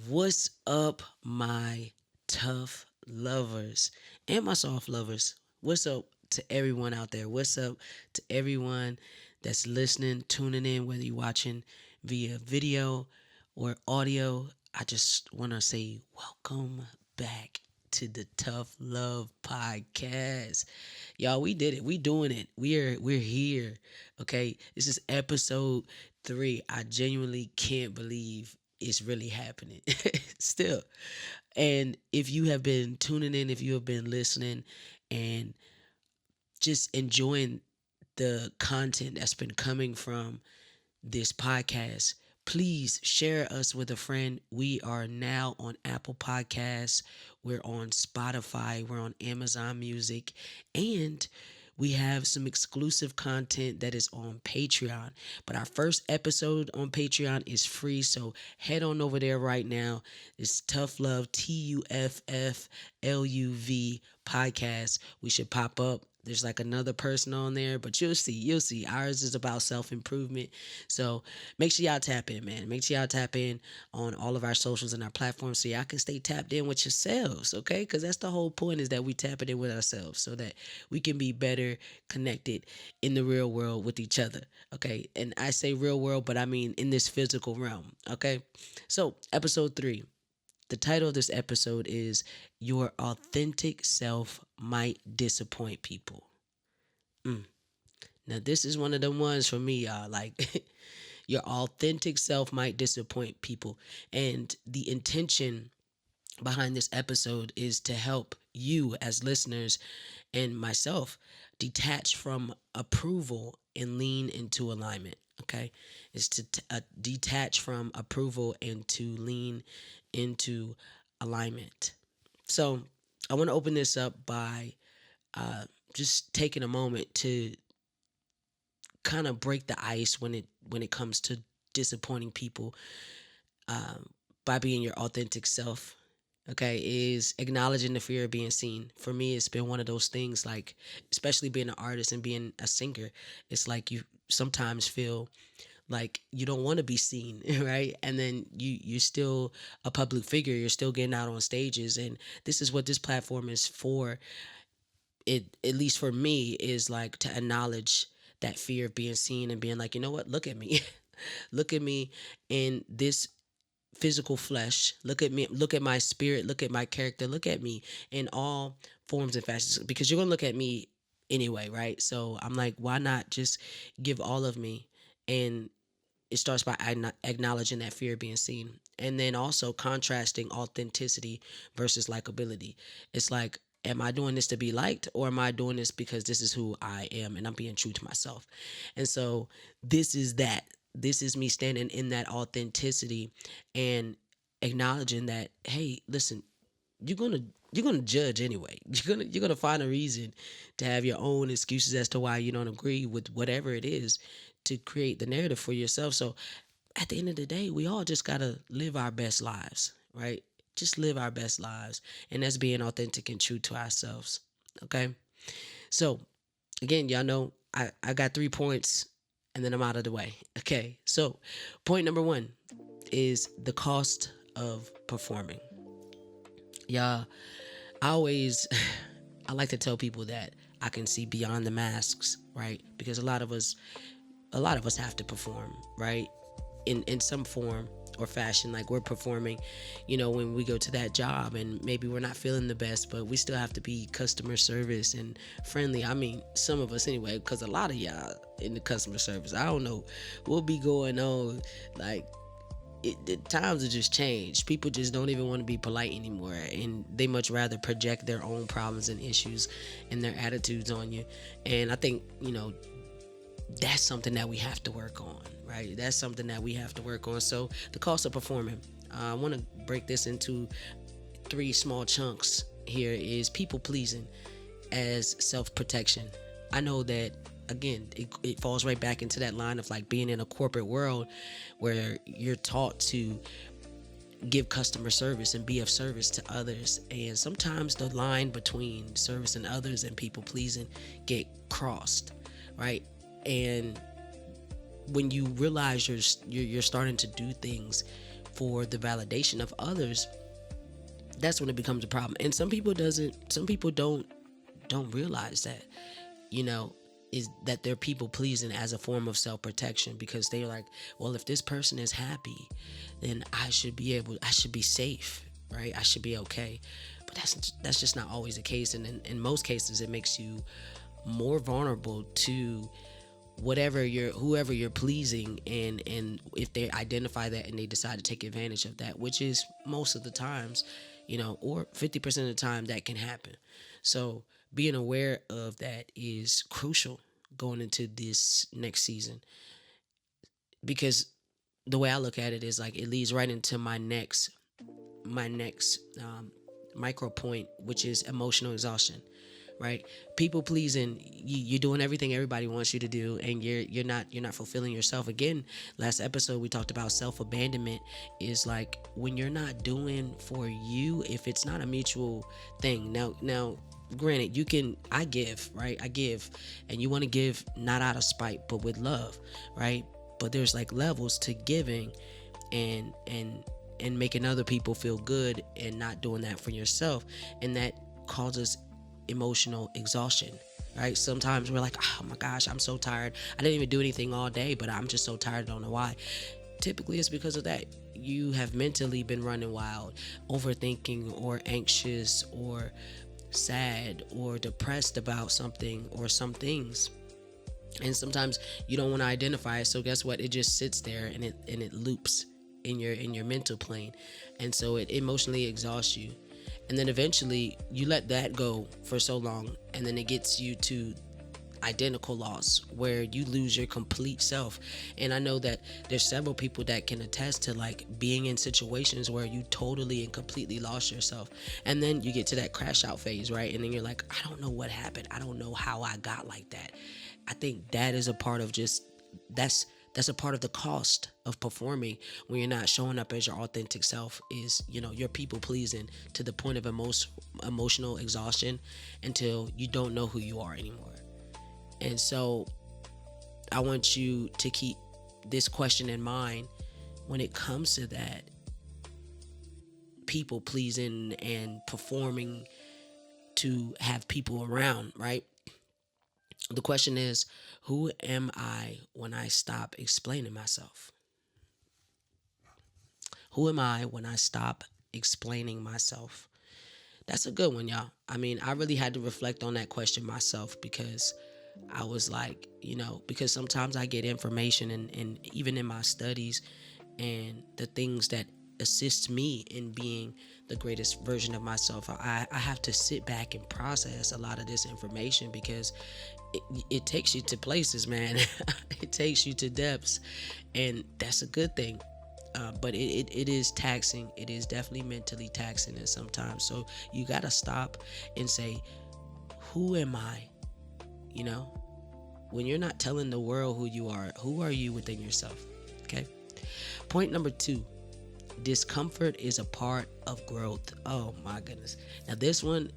What's up, my tough lovers and my soft lovers? What's up to everyone out there? What's up to everyone that's listening, tuning in, whether you're watching via video or audio? I just want to say welcome back to the Tough Love Podcast. Y'all, we did it. We doing it. We're here. Okay. This is episode 3. I genuinely can't believe it's really happening. Still. And if you have been tuning in, if you have been listening and just enjoying the content that's been coming from this podcast, please share us with a friend. We are now on Apple Podcasts, we're on Spotify, we're on Amazon Music, and we have some exclusive content that is on Patreon. But our first episode on Patreon is free, so head on over there right now. It's Tough Love, TUFFLUV podcast. We should pop up. There's like another person on there, but you'll see. You'll see. Ours is about self improvement. So make sure y'all tap in, man. Make sure y'all tap in on all of our socials and our platforms so y'all can stay tapped in with yourselves, okay? Because that's the whole point, is that we tap it in with ourselves so that we can be better connected in the real world with each other, okay? And I say real world, but I mean in this physical realm, okay? So, episode 3. The title of this episode is Your Authentic Self Might Disappoint People. Now, this is one of the ones for me, y'all. Like, your authentic self might disappoint people. And the intention behind this episode is to help you as listeners and myself detach from approval and lean into alignment. Okay, is to detach from approval and to lean into alignment. So I want to open this up by uh, just taking a moment to kind of break the ice when it comes to disappointing people, um, by being your authentic self. Okay, is acknowledging the fear of being seen. For me, it's been one of those things, like, especially being an artist and being a singer, it's like you sometimes feel like you don't want to be seen, right? And then you're still a public figure, you're still getting out on stages, and this is what this platform is for. It, at least for me, is like to acknowledge that fear of being seen and being like, you know what, look at me. Look at me in this physical flesh. Look at me, look at my spirit, look at my character, look at me in all forms and facets, because you're gonna look at me anyway, right? So I'm like, why not just give all of me? And it starts by acknowledging that fear of being seen, and then also contrasting authenticity versus likability. It's like, am I doing this to be liked, or am I doing this because this is who I am and I'm being true to myself? And so this is me standing in that authenticity and acknowledging that, hey, listen, you're gonna you're gonna judge anyway. You're gonna find a reason to have your own excuses as to why you don't agree with whatever it is, to create the narrative for yourself. So at the end of the day, we all just gotta live our best lives, right? Just live our best lives, and that's being authentic and true to ourselves. Okay. So again, y'all know I got 3 points, and then I'm out of the way. Okay. So point number 1 is the cost of performing. Y'all, I always I like to tell people that I can see beyond the masks, right? Because a lot of us have to perform, right? In some form or fashion. Like, we're performing, when we go to that job and maybe we're not feeling the best, but we still have to be customer service and friendly. I mean, some of us anyway, because a lot of y'all in the customer service, I don't know what be going on. Like, the times have just changed. People just don't even want to be polite anymore, and they much rather project their own problems and issues and their attitudes on you. And I think, that's something that we have to work on, right? That's something that we have to work on. So the cost of performing, I want to break this into 3 small chunks. Here is people pleasing as self-protection. I know that, again, it falls right back into that line of like being in a corporate world where you're taught to give customer service and be of service to others, and sometimes the line between service and others and people pleasing get crossed, right? And when you realize you're starting to do things for the validation of others, that's when it becomes a problem. And some people don't realize that, you know, is that they're people pleasing as a form of self protection, because they're like, well, if this person is happy, then I should be safe, right? I should be okay. But that's just not always the case. And in most cases, it makes you more vulnerable to whoever you're pleasing, and if they identify that and they decide to take advantage of that, which is most of the times, or 50% of the time, that can happen. So being aware of that is crucial going into this next season, because the way I look at it is like it leads right into my next micro point, which is emotional exhaustion. Right? People pleasing, you're doing everything everybody wants you to do, and you're not fulfilling yourself. Again, last episode we talked about self abandonment. Is like when you're not doing for you, if it's not a mutual thing. Now, granted, I give, and you want to give not out of spite, but with love, right? But there's like levels to giving, and making other people feel good, and not doing that for yourself, and that causes emotional exhaustion. Right? Sometimes we're like, oh my gosh, I'm so tired. I didn't even do anything all day, but I'm just so tired. I don't know why. Typically, it's because of that. You have mentally been running wild, overthinking, or anxious, or sad, or depressed about something or some things. And sometimes you don't want to identify it, so guess what? It just sits there, and it loops in your mental plane, and so it emotionally exhausts you. And then eventually you let that go for so long, and then it gets you to identical loss, where you lose your complete self. And I know that there's several people that can attest to like being in situations where you totally and completely lost yourself, and then you get to that crash out phase, right? And then you're like, I don't know what happened, I don't know how I got like that. I think that is a part of just that's a part of the cost of performing when you're not showing up as your authentic self. Is you're people pleasing to the point of emotional exhaustion, until you don't know who you are anymore. And so I want you to keep this question in mind when it comes to that people pleasing and performing to have people around, right? The question is, who am I when I stop explaining myself? Who am I when I stop explaining myself? That's a good one, y'all. I mean, I really had to reflect on that question myself, because I was like, because sometimes I get information, and even in my studies and the things that assist me in being the greatest version of myself, I have to sit back and process a lot of this information, because it takes you to places, man. It takes you to depths, and that's a good thing. But it is taxing. It is definitely mentally taxing at sometimes. So you gotta stop and say, who am I? When you're not telling the world who you are, who are you within yourself? Okay. Point number 2: discomfort is a part of growth. Oh my goodness. Now this one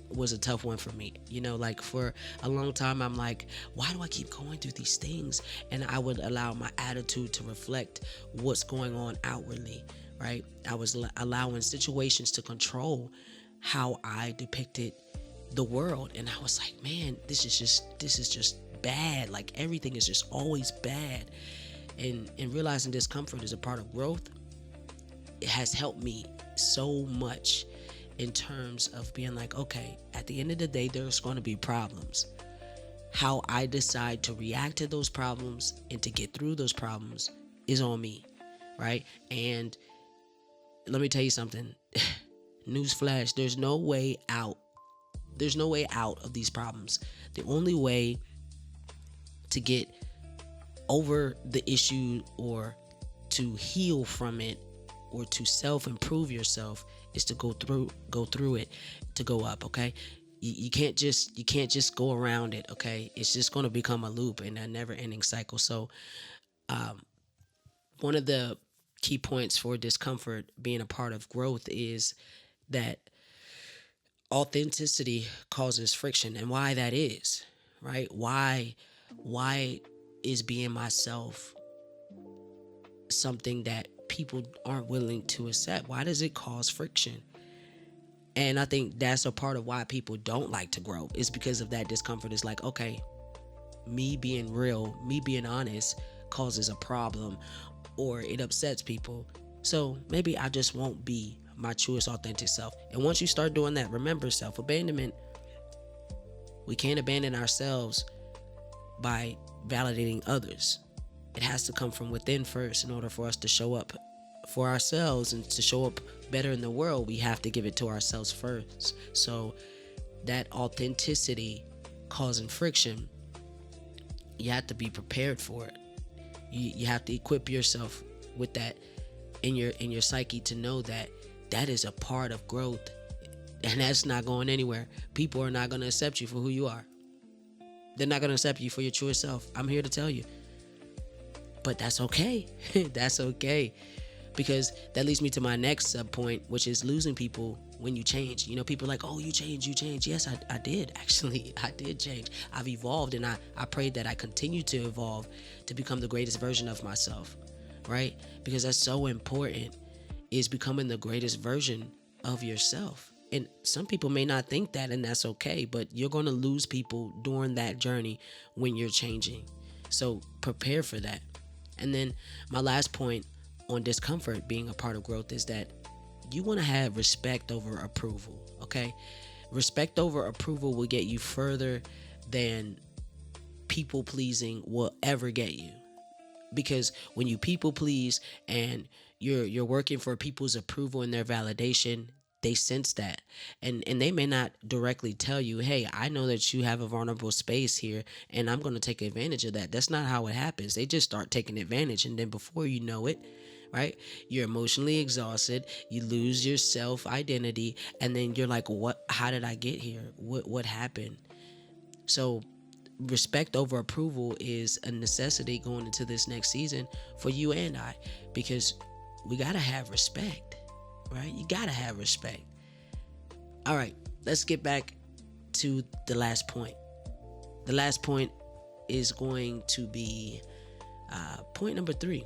was a tough one for me. Like for a long time, I'm like, why do I keep going through these things? And I would allow my attitude to reflect what's going on outwardly, right? I was allowing situations to control how I depicted the world. And I was like, man, this is just bad. Like everything is just always bad. And realizing discomfort is a part of growth, it has helped me so much in terms of being like, okay, at the end of the day, there's going to be problems. How I decide to react to those problems and to get through those problems is on me, right? And let me tell you something. Newsflash, there's no way out. There's no way out of these problems. The only way to get over the issue, or to heal from it, or to self-improve yourself, is to go through it, to go up. Okay, you can't just go around it. Okay, it's just going to become a loop and a never-ending cycle. So one of the key points for discomfort being a part of growth is that authenticity causes friction. And why that is, right? Why is being myself something that people aren't willing to accept? Why does it cause friction? And I think that's a part of why people don't like to grow, is because of that discomfort. It's like, okay, me being real, me being honest causes a problem, or it upsets people. So maybe I just won't be my truest, authentic self. And once you start doing that, remember, self abandonment, we can't abandon ourselves by validating others. It has to come from within first in order for us to show up for ourselves and to show up better in the world. We have to give it to ourselves first. So that authenticity causing friction, you have to be prepared for it. You have to equip yourself with that in your psyche to know that that is a part of growth, and that's not going anywhere. People are not going to accept you for who you are. They're not going to accept you for your true self. I'm here to tell you. But that's okay. That's okay. Because that leads me to my next sub point, which is losing people when you change. You know, people are like, oh, you change. Yes, I did. Actually, I did change. I've evolved, and I prayed that I continue to evolve to become the greatest version of myself, right? Because that's so important, is becoming the greatest version of yourself. And some people may not think that, and that's okay, but you're going to lose people during that journey when you're changing. So prepare for that. And then my last point on discomfort being a part of growth is that you want to have respect over approval, okay? Respect over approval will get you further than people pleasing will ever get you. Because when you people please and you're working for people's approval and their validation, they sense that, and they may not directly tell you, hey, I know that you have a vulnerable space here and I'm going to take advantage of that. That's not how it happens. They just start taking advantage, and then before you know it, right, you're emotionally exhausted, you lose your self identity, and then you're like, what, how did I get here? What happened? So respect over approval is a necessity going into this next season for you and I, because we got to have respect, right? You got to have respect. All right, let's get back to the last point. The last point is going to be point number 3,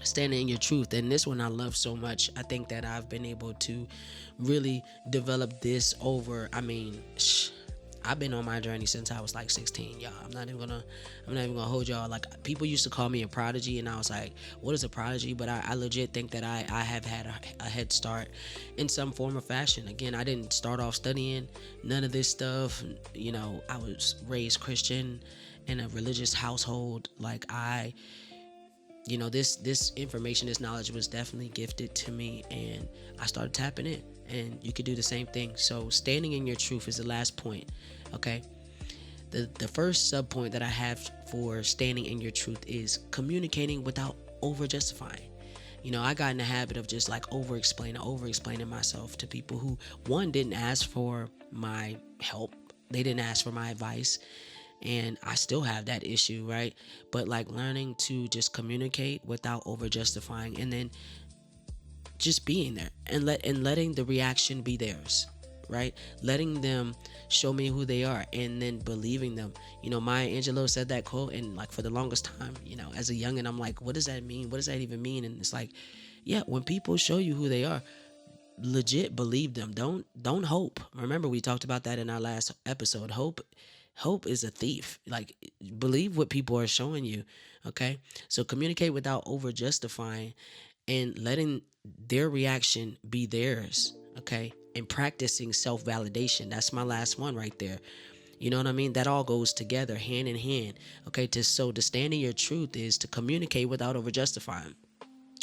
standing in your truth. And this one I love so much. I think that I've been able to really develop this over, I've been on my journey since I was like 16, y'all. I'm not even gonna hold y'all. Like, people used to call me a prodigy, and I was like, what is a prodigy? But I legit think that I have had a head start in some form or fashion. Again, I didn't start off studying none of this stuff. You know, I was raised Christian in a religious household. Like, this information, this knowledge was definitely gifted to me, and I started tapping in. And you could do the same thing. So standing in your truth is the last point, okay? The first sub point that I have for standing in your truth is communicating without over justifying. You know, I got in the habit of just like over explaining myself to people who, one, didn't ask for my help. They didn't ask for my advice. And I still have that issue, right? But like learning to just communicate without over justifying, and then just being there and letting the reaction be theirs, right? Letting them show me who they are, and then believing them. You know, Maya Angelou said that quote, and like for the longest time, you know, as a youngin', I'm like, what does that mean? What does that even mean? And it's like, yeah, when people show you who they are, legit believe them. Don't hope. Remember, we talked about that in our last episode. Hope is a thief. Like, believe what people are showing you, okay? So communicate without over justifying, and letting their reaction be theirs, okay? And practicing self-validation. That's my last one right there. You know what I mean? That all goes together, hand in hand, okay? So to stand in your truth is to communicate without over justifying,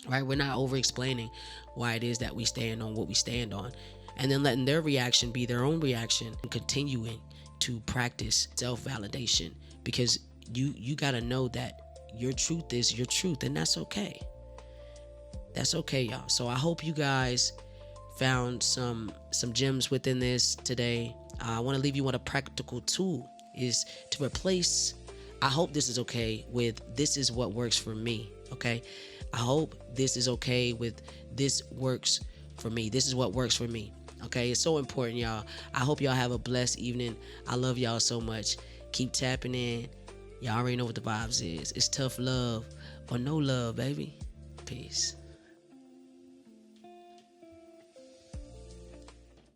right? We're not over explaining why it is that we stand on what we stand on, and then letting their reaction be their own reaction, and continuing to practice self-validation, because you got to know that your truth is your truth, and that's okay. That's okay, y'all. So I hope you guys found some gems within this today. I want to leave you with a practical tool, is to replace I hope this is okay with this is what works for me, okay? I hope this is okay with this works for me. This is what works for me, okay? It's so important, y'all. I hope y'all have a blessed evening. I love y'all so much. Keep tapping in. Y'all already know what the vibes is. It's tough love or no love, baby. Peace.